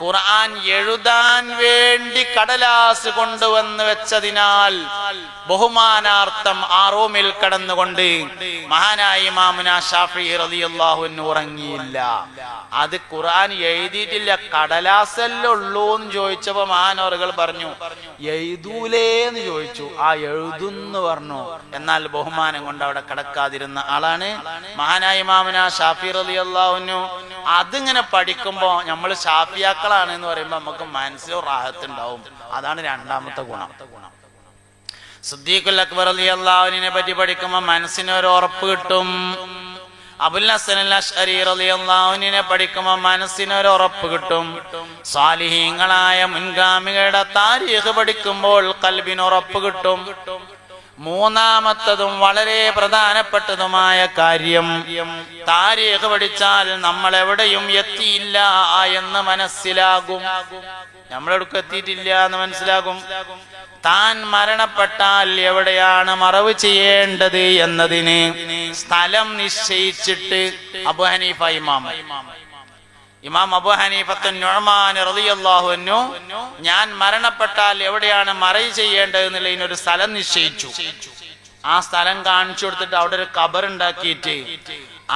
ഖുർആൻ എഴുതാൻ വേണ്ടി കടലാസ് കൊണ്ടുവന്ന് വെച്ചതിനാൽ ബഹുമാനാർത്ഥം ആ റൂമിൽ കടന്നുകൊണ്ട് മഹാനായ ഇമാമുന ഷാഫിഈ റളിയല്ലാഹു അൻഹു ഉറങ്ങിയില്ല. അത് ഖുർആൻ എഴുതിയിട്ടില്ല, കടലാസല്ലേ ഉള്ളൂ എന്ന് ചോദിച്ചപ്പോ മഹാനവറുകൾ പറഞ്ഞു എഴുതൂലേന്ന് ചോദിച്ചു. ആ എഴുതുന്ന് പറഞ്ഞു. എന്നാൽ ബഹുമാനം കൊണ്ട് അവിടെ കിടക്കാതിരുന്ന ആളാണ് മഹാനായ ഇമാമുന ഷാഫിഈ റളിയല്ലാഹു അൻഹു. അതിങ്ങനെ പഠിക്കുമ്പോ നമ്മൾ ഷാഫിയാക്കളാണ് എന്ന് പറയുമ്പോ നമുക്ക് മനസ്സിലോ റാഹത്തുണ്ടാവും. അതാണ് രണ്ടാമത്തെ ഗുണം. സിദ്ദീഖുൽ അക്ബർ റളിയല്ലാഹു അൻഹുവിനെ പറ്റി പഠിക്കുമ്പോ മനസ്സിനൊരു ഉറപ്പ് കിട്ടും. അബുൽ ഹസൻ അൽ അശ്അരി റളിയല്ലാഹു അൻഹുവിനെ പഠിക്കുമ്പോ മനസ്സിനൊരു ഉറപ്പ് കിട്ടും. സ്വാലിഹീങ്ങളായ മുൻഗാമികളുടെ താരീഖ് പഠിക്കുമ്പോൾ ഖൽബിന് ഉറപ്പ് കിട്ടും. മൂന്നാമത്തതും വളരെ പ്രധാനപ്പെട്ടതുമായ കാര്യം, താരീഖ് പഠിച്ചാൽ നമ്മൾ എവിടെയും എത്തിയില്ല എന്ന് മനസ്സിലാകും. നമ്മളെവിടേക്കും എത്തിയിട്ടില്ല എന്ന് മനസ്സിലാകും. താൻ മരണപ്പെട്ടാൽ എവിടെയാണ് മറവ് ചെയ്യേണ്ടത് എന്നതിന് സ്ഥലം നിശ്ചയിച്ചിട്ട് അബൂ ഹനീഫ ഇമാം അബൂ ഹനീഫത്തുൻ നുഅ്മാൻ റളിയല്ലാഹു അൻഹു ഞാൻ മരണപ്പെട്ടാൽ എവിടെയാണ് മറവ് ചെയ്യേണ്ടത് എന്നുള്ളതിനൊരു സ്ഥലം നിശ്ചയിച്ചു. ആ സ്ഥലം കാണിച്ചു കൊടുത്തിട്ട് അവിടെ ഒരു ഖബർ ഉണ്ടാക്കിയിട്ട്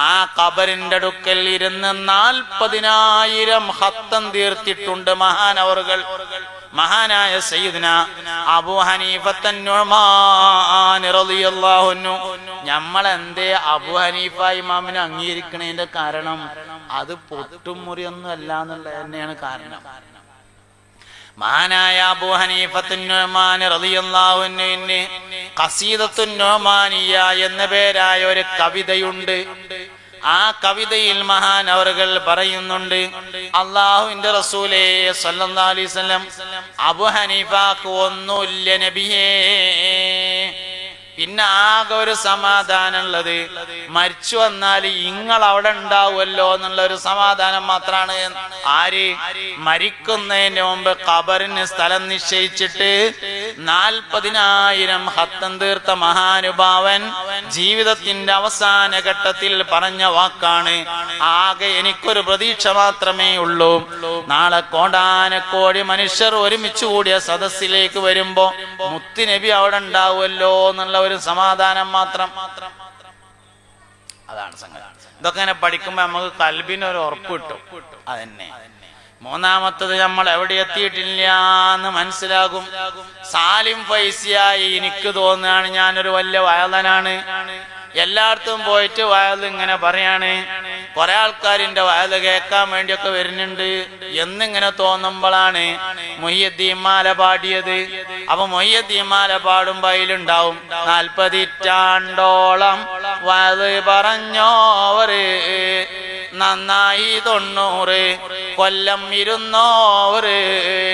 ആ ഖബറിന്റെ അടുക്കൽ ഇരുന്ന് 40,000 ഖത്തം തീർത്തിട്ടുണ്ട് മഹാനവറുകൾ. മഹാനായ സയ്യിദ്ന അബൂ ഹനീഫത്തുൻ നുഅ്മാൻ റളിയല്ലാഹു അൻഹു. നമ്മളെന്തേ അബൂ ഹനീഫ ഇമാമിനെ അംഗീകരിക്കണതിന്റെ കാരണം അത് പൊട്ടും മുറിയൊന്നും അല്ല എന്നുള്ളത് തന്നെയാണ് കാരണം. മഹാനായ അബൂ ഹനീഫത്തുൻ നുഅ്മാൻ റളിയല്ലാഹു അൻഹുവിന് ഖസീദത്തുൻ നുഅ്മാനിയ എന്ന പേരായ ഒരു കവിതയുണ്ട്. ആ കവിതയിൽ മഹാനവറുകൾ പറയുന്നുണ്ട്, അല്ലാഹുവിന്റെ റസൂലേ സ്വല്ലല്ലാഹു അലൈഹി വസല്ലം അബൂ ഹനീഫക്ക് ഒന്നുമില്ല നബിയേ, പിന്നെ ആകെ ഒരു സമാധാനമുള്ളത് മരിച്ചു വന്നാൽ ഇങ്ങൾ അവിടെ ഉണ്ടാവുമല്ലോ എന്നുള്ള ഒരു സമാധാനം മാത്രമാണ്. ആര് മരിക്കുന്നതിന് മുമ്പ് ഖബറിന് സ്ഥലം നിശ്ചയിച്ചിട്ട് 40,000 ഖത്തം തീർത്ത മഹാനുഭാവൻ ജീവിതത്തിന്റെ അവസാന ഘട്ടത്തിൽ പറഞ്ഞ വാക്കാണ്, ആകെ എനിക്കൊരു പ്രതീക്ഷ മാത്രമേ ഉള്ളൂ, നാളെ കോടാനക്കോടി മനുഷ്യർ ഒരുമിച്ച് കൂടിയ സദസ്സിലേക്ക് വരുമ്പോ മുത്തുനബി അവിടെ ഉണ്ടാവുമല്ലോ എന്നുള്ള ഒരു സമാധാനം മാത്രം. അതാണ് സംഗതി. ഇതൊക്കെ ഇങ്ങനെ പഠിക്കുമ്പോ നമുക്ക് ഖൽബിനൊരു ഉറപ്പ് കിട്ടും. അതന്നെ. മൂന്നാമത്തത്, നമ്മൾ എവിടെ എത്തിയിട്ടില്ല എന്ന് മനസ്സിലാകും. സാലിം ഫൈസിയായി എനിക്ക് തോന്നുകയാണ് ഞാനൊരു വലിയ വയലനാണ്, എല്ലായിടത്തും പോയിട്ട് വയൽ ഇങ്ങനെ പറയാണ്, കുറെ ആൾക്കാരിന്റെ വയൽ കേൾക്കാൻ വേണ്ടിയൊക്കെ വരുന്നുണ്ട് എന്നിങ്ങനെ തോന്നുമ്പോഴാണ് മുഹ്യിദ്ദീൻ മാല പാടിയത്. അപ്പൊ മുഹ്യിദ്ദീൻ മാല പാടുമ്പോ അതിലുണ്ടാവും 40 ഇറ്റാണ്ടോളം വയൽ പറഞ്ഞോവര്, നന്നായി 90 കൊല്ലം ഇരുന്നോവര്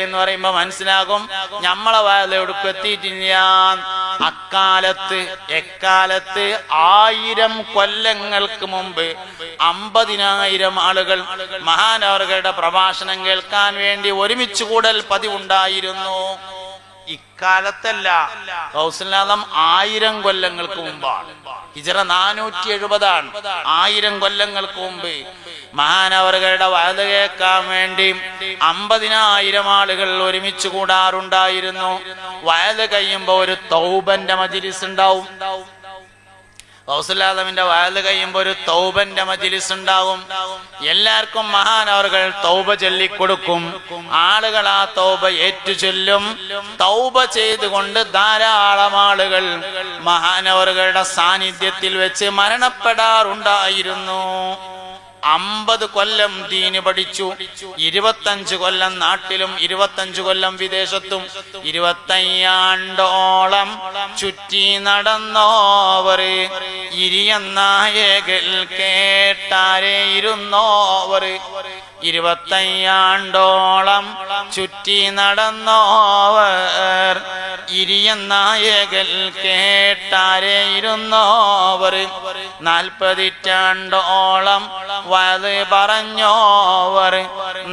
എന്ന് പറയുമ്പോ മനസ്സിലാകും നമ്മളെ വയൽ എവിടേക്ക് എത്തിയിട്ടില്ല. അക്കാലത്ത് എക്കാലത്ത് 1000 കൊല്ലങ്ങൾക്ക് മുമ്പ് 50,000 ആളുകൾ മഹാനവറുകളുടെ പ്രഭാഷണം കേൾക്കാൻ വേണ്ടി ഒരുമിച്ച് കൂടൽ പതിവുണ്ടായിരുന്നു. ഇക്കാലത്തല്ല, ഗൗസുൽ-ആദം 1000 കൊല്ലങ്ങൾക്ക് മുമ്പാണ്. ഹിജ്റ 470 1000 കൊല്ലങ്ങൾക്ക് മുമ്പ് മഹാനവറുകളുടെ വഅദ് കേൾക്കാൻ വേണ്ടി 50,000 ആളുകൾ ഒരുമിച്ച് കൂടാറുണ്ടായിരുന്നു. വഅദ് കഴിയുമ്പോ ഒരു തൗബന്റെ മജ്‌ലിസ് ഉണ്ടാവും. ഗൗസുൽ-ആദമിന്റെ വഅദ് കഴിയുമ്പോ ഒരു തൗബന്റെ മജ്‌ലിസ് ഉണ്ടാകും. എല്ലാവർക്കും മഹാനവറുകൾ തൗബ ചൊല്ലിക്കൊടുക്കും. ആളുകൾ ആ തൗബ ഏറ്റുചൊല്ലും. തൗബ ചെയ്തുകൊണ്ട് ധാരാളം ആളുകൾ മഹാനവറുകളുടെ സാന്നിധ്യത്തിൽ വെച്ച് മരണപ്പെടാറുണ്ടായിരുന്നു. 50 കൊല്ലം ദീന് പഠിച്ചു, 25 കൊല്ലം നാട്ടിലും 25 കൊല്ലം വിദേശത്തും, 25 ആണ്ടോളം ചുറ്റി നടന്നോവർ, ഇരിയന്നായകൾ കേട്ടാരെ ഇരുന്നോവർ. 25 ആണ്ടോളം ചുറ്റി നടന്നോവർ, ഇരിയന്നായകൾ കേട്ടാരെ ഇരുന്നോവർ. 40 ആണ്ടോളം വഅദ് പറഞ്ഞോവർ,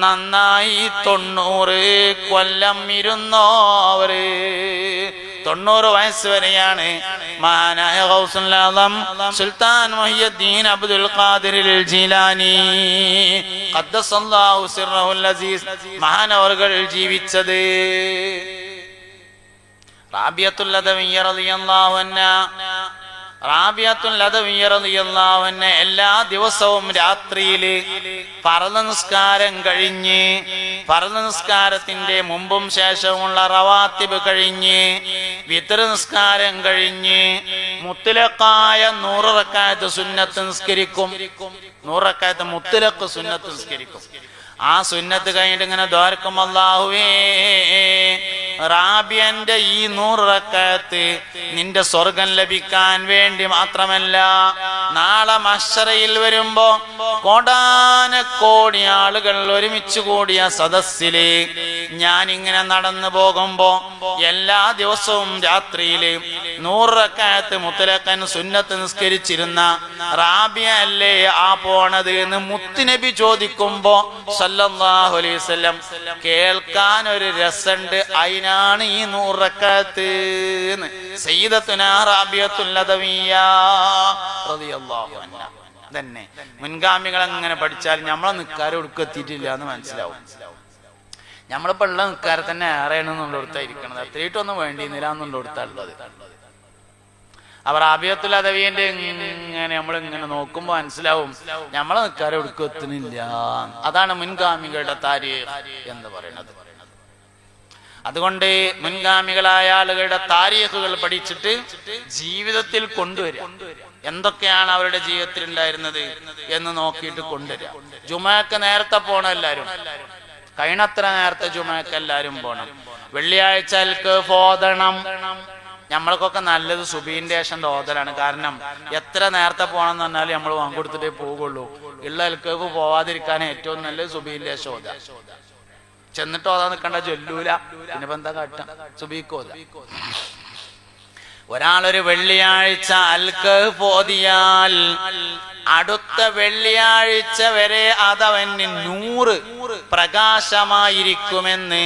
നന്നായി 90 കൊല്ലം ഇരുന്നോവർ. 90 വയസ്സ് വരെയാണ് മഹാനായ ഗൗസുൽ ആദം സുൽത്താൻ മുഹിയുദ്ദീൻ അബ്ദുൽ ഖാദിർ ജീലാനി ഖദ്ദസല്ലാഹു സിർറഹുൽ അസീസ് മഹാനവറുകൾ ജീവിച്ചത്. റാബിയത്തുൽ അദവിയ്യ റളിയല്ലാഹു അൻഹ എല്ലാ ദിവസവും രാത്രിയില് ഫർള് നിസ്കാരം കഴിഞ്ഞ്, ഫർള് നിസ്കാരത്തിന്റെ മുമ്പും ശേഷവുമുള്ള റവാത്തിബ് കഴിഞ്ഞ്, വിത്ർ നിസ്കാരം കഴിഞ്ഞ് മുത്ലഖായ 100 റക്അത്ത് സുന്നത്ത് നിസ്കരിക്കും. 100 റക്അത്ത് മുത്ലഖ് സുന്നത്ത് നിസ്കരിക്കും. ആ സുന്നത്ത് കഴിഞ്ഞിട്ട് ഇങ്ങനെ ദ്വാരക്കും, അല്ലാഹുവേ റാബിയന്റെ ഈ 100 റക്അത്ത് നിന്റെ സ്വർഗം ലഭിക്കാൻ വേണ്ടി മാത്രമല്ല, നാളെ മഹ്ശറയിൽ വരുമ്പോ കോടാനക്കോടി ആളുകൾ ഒരുമിച്ച് കൂടിയ സദസ്സില് ഞാൻ ഇങ്ങനെ നടന്നു പോകുമ്പോ എല്ലാ ദിവസവും രാത്രിയില് 100 റക്അത്ത് മുത്ലഖൻ സുന്നത്ത് നിസ്കരിച്ചിരുന്ന റാബിയ അല്ലേ ആ പോണത് എന്ന് മുത്തുനബി ചോദിക്കുമ്പോ സല്ലല്ലാഹു അലൈഹി വസല്ലം കേൾക്കാൻ ഒരു രസമുണ്ട്. അതിനാണ് ഈ 100 റക്അത്ത്. സയ്യിദത്തുനാ റാബിയത്തുൽ അദവിയ്യ റളിയല്ലാഹു അൻഹ തന്നെ. മുൻഗാമികൾ അങ്ങനെ പഠിച്ചാൽ നമ്മളെ നിക്കാരം ഒടുക്കെത്തിയിട്ടില്ല എന്ന് മനസ്സിലാവും. നമ്മളിപ്പോ ഉള്ള നിക്കാരെ തന്നെ ഏറെയാണെന്നുള്ളടത്തായിരിക്കണത്. അത്രയിട്ടൊന്നും വേണ്ടിയിരുന്നില്ല എന്നുള്ളടത്തുള്ളത്. അവർ റാബിയത്തുൽ അദവിയ്യന്റെ ഇങ്ങനെ നമ്മളിങ്ങനെ നോക്കുമ്പോ മനസ്സിലാവും നമ്മളെ നിക്കാരെ ഒടുക്കം എത്തുന്നില്ല. അതാണ് മുൻഗാമികളുടെ താരീഖ് എന്ന് പറയുന്നത്. അതുകൊണ്ട് മുൻഗാമികളായ ആളുകളുടെ താരീഖുകൾ പഠിച്ചിട്ട് ജീവിതത്തിൽ കൊണ്ടുവരിക. എന്തൊക്കെയാണ് അവരുടെ ജീവിതത്തിൽ ഉണ്ടായിരുന്നത് എന്ന് നോക്കിയിട്ട് കൊണ്ടുവരിക. ജുമഅക്ക് നേരത്തെ പോണം. എല്ലാവരും കഴിയണത്ര നേരത്തെ ജുമഅക്ക് എല്ലാവരും പോണം. വെള്ളിയാഴ്ച ഓതണം. നമ്മൾക്കൊക്കെ നല്ലത് സുബീന്റെ ശേഷം ഓതലാണ്. കാരണം എത്ര നേരത്തെ പോകണം എന്ന് പറഞ്ഞാൽ നമ്മൾ വാങ്ങിക്കൊടുത്തിട്ടേ പോകുള്ളൂ. ഉള്ള അൽക്കഫ് പോവാതിരിക്കാൻ ഏറ്റവും നല്ലത് സുബീന്റെ ശേഷം ഓത. ചെന്നിട്ട് ഓതാൻ നിൽക്കണ്ട, ചൊല്ലൂല. പിന്നെ എന്താ കാട്ടാം? സുബീക്ക് ഓത. ഒരാളൊരു വെള്ളിയാഴ്ച അൽക്കഫ് ഓതിയാൽ അടുത്ത വെള്ളിയാഴ്ച വരെ അതവന് 100 പ്രകാശമായിരിക്കുമെന്ന്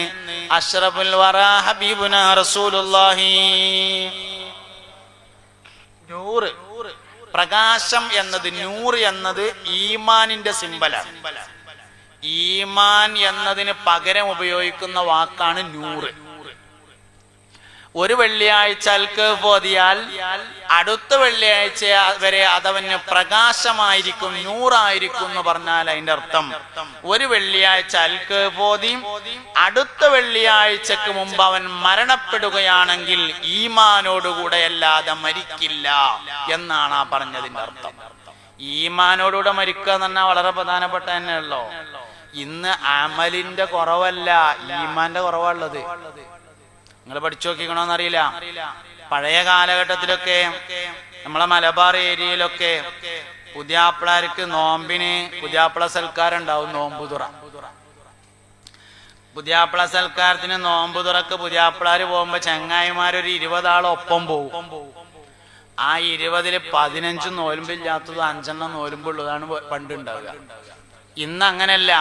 അഷ്റഫുൽ വറാ ഹബീബുനാ റസൂലുള്ളാഹി. 100 പ്രകാശം എന്നത്, 100 എന്നത് ഈമാനിന്റെ സിംബലാണ്. ഈമാൻ എന്നതിന് പകരം ഉപയോഗിക്കുന്ന വാക്കാണ് 100. ഒരു വെള്ളിയാഴ്ച അൽക്കഫ് ഓതിയാൽ അടുത്ത വെള്ളിയാഴ്ച വരെ അതവന് പ്രകാശമായിരിക്കും, 100 ആയിരിക്കും എന്ന് പറഞ്ഞാൽ അതിന്റെ അർത്ഥം ഒരു വെള്ളിയാഴ്ച അൽക്കഫ് ഓതി അടുത്ത വെള്ളിയാഴ്ചക്ക് മുമ്പ് അവൻ മരണപ്പെടുകയാണെങ്കിൽ ഈമാനോടുകൂടെ അല്ലാതെ മരിക്കില്ല എന്നാണ് ആ പറഞ്ഞതിന്റെ അർത്ഥം. ഈമാനോടുകൂടെ മരിക്കുക എന്ന് പറഞ്ഞാൽ വളരെ പ്രധാനപ്പെട്ട തന്നെയല്ലോ. ഇന്ന് അമലിന്റെ കുറവല്ല, ഈമാന്റെ കുറവുള്ളത്. നിങ്ങൾ പഠിച്ചു നോക്കിക്കണോന്നറിയില്ല. പഴയ കാലഘട്ടത്തിലൊക്കെ നമ്മളെ മലബാർ ഏരിയയിലൊക്കെ പുതിയാപ്പിളാർക്ക് നോമ്പിന് പുതിയാപ്പിള സൽക്കാരം ഉണ്ടാവും. നോമ്പുതുറ. പുതിയാപ്പിള സൽക്കാരത്തിന് നോമ്പുതുറക്ക് പുതിയാപ്പിളാര് പോകുമ്പോ ചങ്ങായിമാരൊരു 20 ആൾ ഒപ്പം പോകും. ആ 20-ൽ 15 നോലുമ്പില്ലാത്തത് 5 നോലുമ്പുള്ളതാണ് പണ്ടുണ്ടാവുക. ഇന്ന് അങ്ങനല്ല.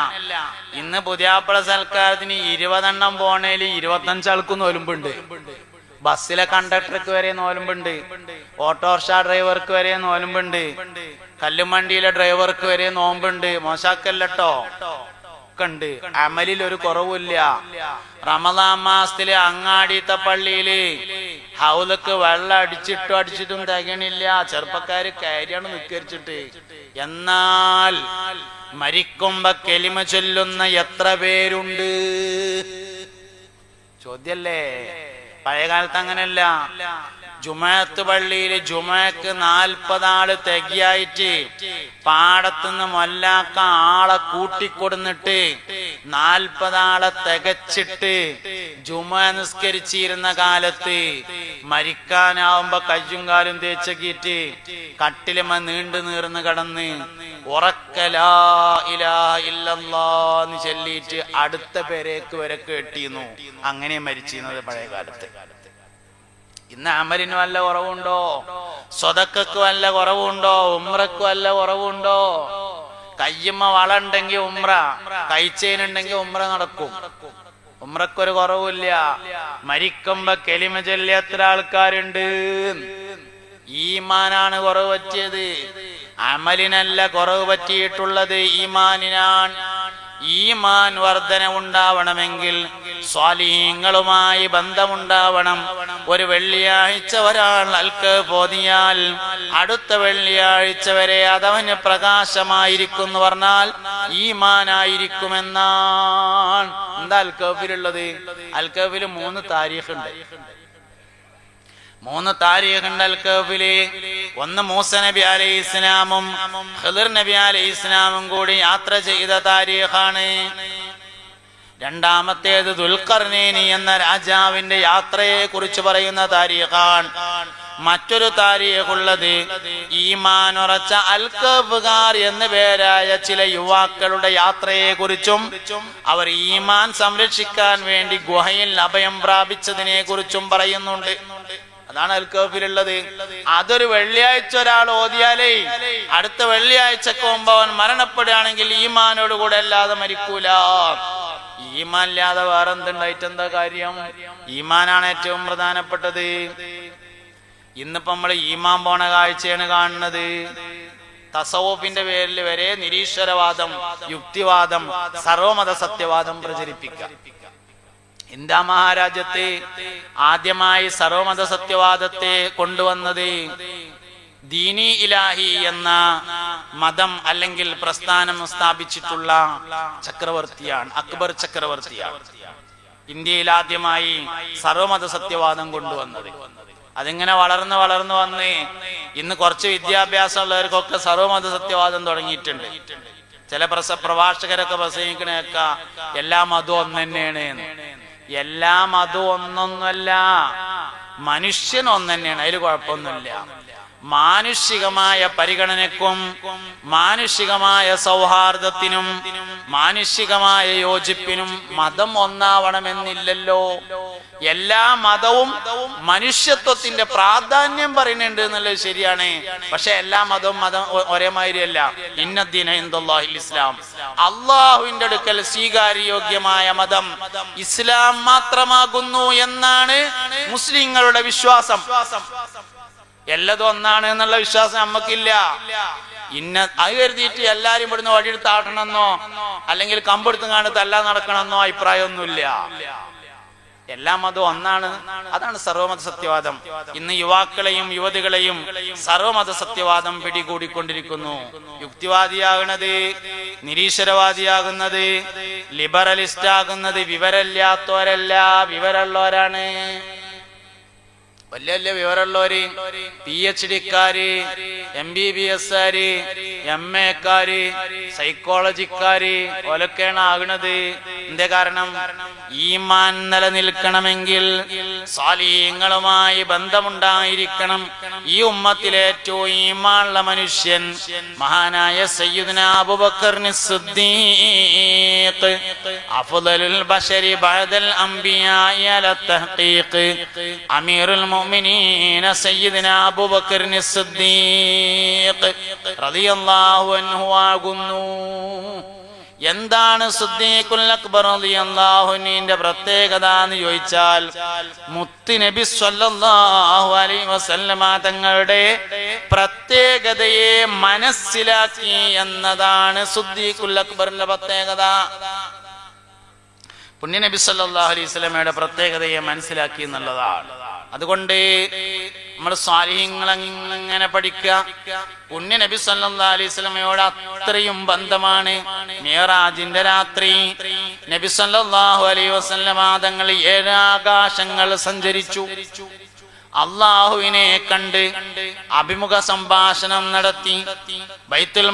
ഇന്ന് പുതിയാപ്പിള സൽക്കാരത്തിന് 20 പോണേല് 25 ആൾക്കും നോലുമ്പുണ്ട്. ബസ്സിലെ കണ്ടക്ടർക്ക് വരെ നോലുമ്പുണ്ട്. ഓട്ടോറിക്ഷ ഡ്രൈവർക്ക് വരെ നോലുമ്പുണ്ട്. കല്ലുമണ്ടിയിലെ ഡ്രൈവർക്ക് വരെ നോമ്പുണ്ട്, മോശാക്കല്ലോ ഉണ്ട്. അമലിൽ ഒരു കുറവില്ല. റമദാൻ മാസത്തില് അങ്ങാടിത്തെ പള്ളിയില് ഹൗലക്ക് വെള്ളം അടിച്ചിട്ടും തികണില്ല. ചെറുപ്പക്കാര് കാര്യമാണ് നിക്കരിച്ചിട്ട്. എന്നാൽ മരിക്കുമ്പോ കെലിമ ചൊല്ലുന്ന എത്ര പേരുണ്ട്? ചോദ്യല്ലേ. പഴയകാലത്ത് അങ്ങനല്ല. ജുമഅത്ത് പള്ളിയില് ജുമഅക്ക് 40 ആള് തികയായിട്ട് പാടത്തുനിന്ന് മൊല്ലാക്ക ആളെ കൂട്ടിക്കൊടുന്നിട്ട് 40 ആളെ തികച്ചിട്ട് ജുമഅ നിസ്കരിച്ചിരുന്ന കാലത്ത് മരിക്കാനാവുമ്പോ കയ്യും കാലും തേച്ചക്കീറ്റ് കട്ടിലുമ നീണ്ടു നീർന്ന് കടന്ന് ഉറക്കലാ ഇലാഹ ഇല്ലല്ലാഹ് എന്ന് ചൊല്ലിയിട്ട് അടുത്ത പേരേക്ക് വരെ കേട്ടിരുന്നു. അങ്ങനെ മരിച്ചിരുന്നത് പഴയ കാലത്ത്. ഇന്ന് അമലിന് വല്ല കുറവുണ്ടോ? സ്വതക്കക്ക് വല്ല കുറവുണ്ടോ? ഉംറക്ക് വല്ല കുറവുണ്ടോ? കയ്യമ്മ വള ഉണ്ടെങ്കിൽ ഉംറ, കൈച്ചേനുണ്ടെങ്കിൽ ഉംറ നടക്കും. ഉംറക്കൊരു കുറവില്ല. മരിക്കുമ്പോ കെലിമ ചൊല്ലിയ എത്ര ആൾക്കാരുണ്ട്? ഈമാനാണ് കുറവ് പറ്റിയത്, അമലിനല്ല കുറവ് പറ്റിയിട്ടുള്ളത്, ഈമാനിനാണ്. ഈമാൻ വർധന ഉണ്ടാവണമെങ്കിൽ സ്വാലിഹീങ്ങളുമായി ബന്ധമുണ്ടാവണം. ഒരു വെള്ളിയാഴ്ച ഒരാൾ അൽക്കഹ്ഫ് ഓതിയാൽ അടുത്ത വെള്ളിയാഴ്ച വരെ അതവന് പ്രകാശമായിരിക്കും എന്ന് പറഞ്ഞാൽ ഈമാനായിരിക്കുമെന്നാണ്. എന്താ അൽക്കഹ്ഫിലുള്ളത്? അൽക്കഹ്ഫില് 3 താരീഖുണ്ട്. 3 താരീഖുണ്ട് അൽക്കഹ്ഫില്. ഒന്ന് മൂസ നബി അലൈഹിസ്സലാമും ഖിളിർ നബി അലൈഹിസ്സലാമും കൂടി യാത്ര ചെയ്ത താരീഖാണ്. രണ്ടാമത്തേത് ദുൽഖർനൈനി എന്ന രാജാവിന്റെ യാത്രയെ കുറിച്ച് പറയുന്ന താരീഖാണ്. മറ്റൊരു താരീഖുള്ളത് ഈമാൻ ഉറച്ച അൽകഫ്ഗാർ എന്ന പേരായ ചില യുവാക്കളുടെ യാത്രയെ കുറിച്ചും അവർ ഈമാൻ സംരക്ഷിക്കാൻ വേണ്ടി ഗുഹയിൽ അഭയം പ്രാപിച്ചതിനെ കുറിച്ചും പറയുന്നുണ്ട്. അതാണ് അൽകഫിലുള്ളത്. അതൊരു വെള്ളിയാഴ്ച ഒരാൾ ഓതിയാലേ അടുത്ത വെള്ളിയാഴ്ചക്ക് മുമ്പ് അവൻ മരണപ്പെടുകയാണെങ്കിൽ ഈമാനോടുകൂടെ അല്ലാതെ മരിക്കൂല. ഈമാൻ ഇല്ലാതെ വേറെ എന്തുണ്ടായിട്ട് എന്താ കാര്യം? ഈമാനാണ് ഏറ്റവും പ്രധാനപ്പെട്ടത്. ഇന്നിപ്പോ നമ്മൾ ഈമാൻ പോണ കാഴ്ചയാണ് കാണുന്നത്. തസവൂഫിന്റെ പേരിൽ വരെ നിരീശ്വരവാദം, യുക്തിവാദം, സർവമത സത്യവാദം പ്രചരിപ്പിക്കുക. ഇന്ത്യ മഹാരാജ്യത്തെ ആദ്യമായി സർവമത സത്യവാദത്തെ കൊണ്ടുവന്നത് ദീനി ഇലാഹി എന്ന മതം അല്ലെങ്കിൽ പ്രസ്ഥാനം സ്ഥാപിച്ചിട്ടുള്ള ചക്രവർത്തിയാണ്, അക്ബർ ചക്രവർത്തിയാണ്. ഇന്ത്യയിൽ ആദ്യമായി സർവമത സത്യവാദം കൊണ്ടുവന്നത്. അതിങ്ങനെ വളർന്ന് വന്ന് ഇന്ന് കുറച്ച് വിദ്യാഭ്യാസം ഉള്ളവർക്കൊക്കെ സർവമത സത്യവാദം തുടങ്ങിയിട്ടുണ്ട്. ചില പ്രഭാഷകരൊക്കെ പ്രസംഗിക്കണേക്ക എല്ലാ മതവും ഒന്ന് തന്നെയാണ്. എല്ലാ മതവും ഒന്നൊന്നുമല്ല, മനുഷ്യൻ ഒന്ന് തന്നെയാണ്, അതിൽ കുഴപ്പമൊന്നുമില്ല. മാനുഷികമായ പരിഗണനയ്ക്കും മാനുഷികമായ സൗഹാർദ്ദത്തിനും മാനുഷികമായ യോജിപ്പിനും മതം ഒന്നാവണമെന്നില്ലല്ലോ. എല്ലാ മതവും മനുഷ്യത്വത്തിന്റെ പ്രാധാന്യം പറയുന്നുണ്ട് എന്നുള്ളത് ശരിയാണ്. പക്ഷെ എല്ലാ മതവും ഒരേ മാതിരിയല്ല. ഇന്നദ്ദീന ഇൻദല്ലാഹിൽ ഇസ്ലാം, അള്ളാഹുവിന്റെ അടുക്കൽ സ്വീകാര്യോഗ്യമായ മതം ഇസ്ലാം മാത്രമാകുന്നു എന്നാണ് മുസ്ലിങ്ങളുടെ വിശ്വാസം. എല്ലതും ഒന്നാണ് എന്നുള്ള വിശ്വാസം നമുക്കില്ല. അത് കരുതിയിട്ട് എല്ലാരും ഇവിടുന്ന് വഴിയെടുത്ത് ആട്ടണമെന്നോ അല്ലെങ്കിൽ കമ്പെടുത്തും കാണുന്ന തല്ലാൻ നടക്കണമെന്നോ അഭിപ്രായമൊന്നുമില്ല. എല്ലാ മതവും ഒന്നാണ്. അതാണ് സർവമത സത്യവാദം. ഇന്ന് യുവാക്കളെയും യുവതികളെയും സർവമത സത്യവാദം പിടികൂടിക്കൊണ്ടിരിക്കുന്നു. യുക്തിവാദിയാകുന്നത്, നിരീശ്വരവാദിയാകുന്നത്, ലിബറലിസ്റ്റ് ആകുന്നത് വിവരമില്ലാത്തവരല്ല, വിവരമുള്ളവരാണ്. വലിയ വലിയ വിവരമുള്ളവര്, PhD-ക്കാര്, MBBS കാര്, MA-ക്കാര്, സൈക്കോളജിക്കാര് ഓലൊക്കെയാണ് ആകുന്നത്. എന്തേ കാരണം? ഈമാൻ നിലനിൽക്കണമെങ്കിൽ സാലിഹീങ്ങളുമായി ബന്ധമുണ്ടായിരിക്കണം. ഈ ഉമ്മത്തിലെ ഏറ്റവും ഈമാനുള്ള മനുഷ്യൻ മഹാനായ സയ്യിദുനാ അബൂബക്കർ സിദ്ദീഖ്, അഫ്ളലുൽ ബശരി ബഅദൽ അംബിയാഇ അലാ തഹ്ഖീഖ്, അമീറുൽ മുഅ്മിനീന സയ്യിദുനാ അബൂബക്കർ സിദ്ദീഖ് റളിയല്ലാഹു അൻഹു ആകുന്നു. എന്താണ് സിദ്ദീഖുൽ അക്ബർ റളിയല്ലാഹു അൻഹുവിന്റെ പ്രത്യേകത എന്ന് ചോദിച്ചാൽ, മുത്ത് നബി സ്വല്ലല്ലാഹു അലൈഹി വസല്ലമ തങ്ങളുടെ പ്രത്യേകതയെ മനസ്സിലാക്കി എന്നതാണ് സിദ്ദീഖുൽ അക്ബറിന്റെ പ്രത്യേകത. പുണ്യ നബി സല്ലല്ലാഹു അലൈഹി വസല്ലമയുടെ പ്രത്യേകതയെ മനസ്സിലാക്കി എന്നുള്ളതാണ്. അതുകൊണ്ട് നമ്മൾ സ്വാലിഹീങ്ങൾ അങ്ങനെ പഠിക്കുക. പുണ്യ നബി സല്ലല്ലാഹു അലൈഹി വസല്ലമയോട് അത്രയും ബന്ധമാണ്. മിഅ്റാജിന്റെ രാത്രി നബി സല്ലല്ലാഹു അലൈഹി വസല്ലമ തങ്ങൾ 7 ആകാശങ്ങൾ സഞ്ചരിച്ചു. അല്ലാഹുവിനെ കണ്ട് അഭിമുഖ സംഭാഷണം നടത്തി. ബൈത്തുൽ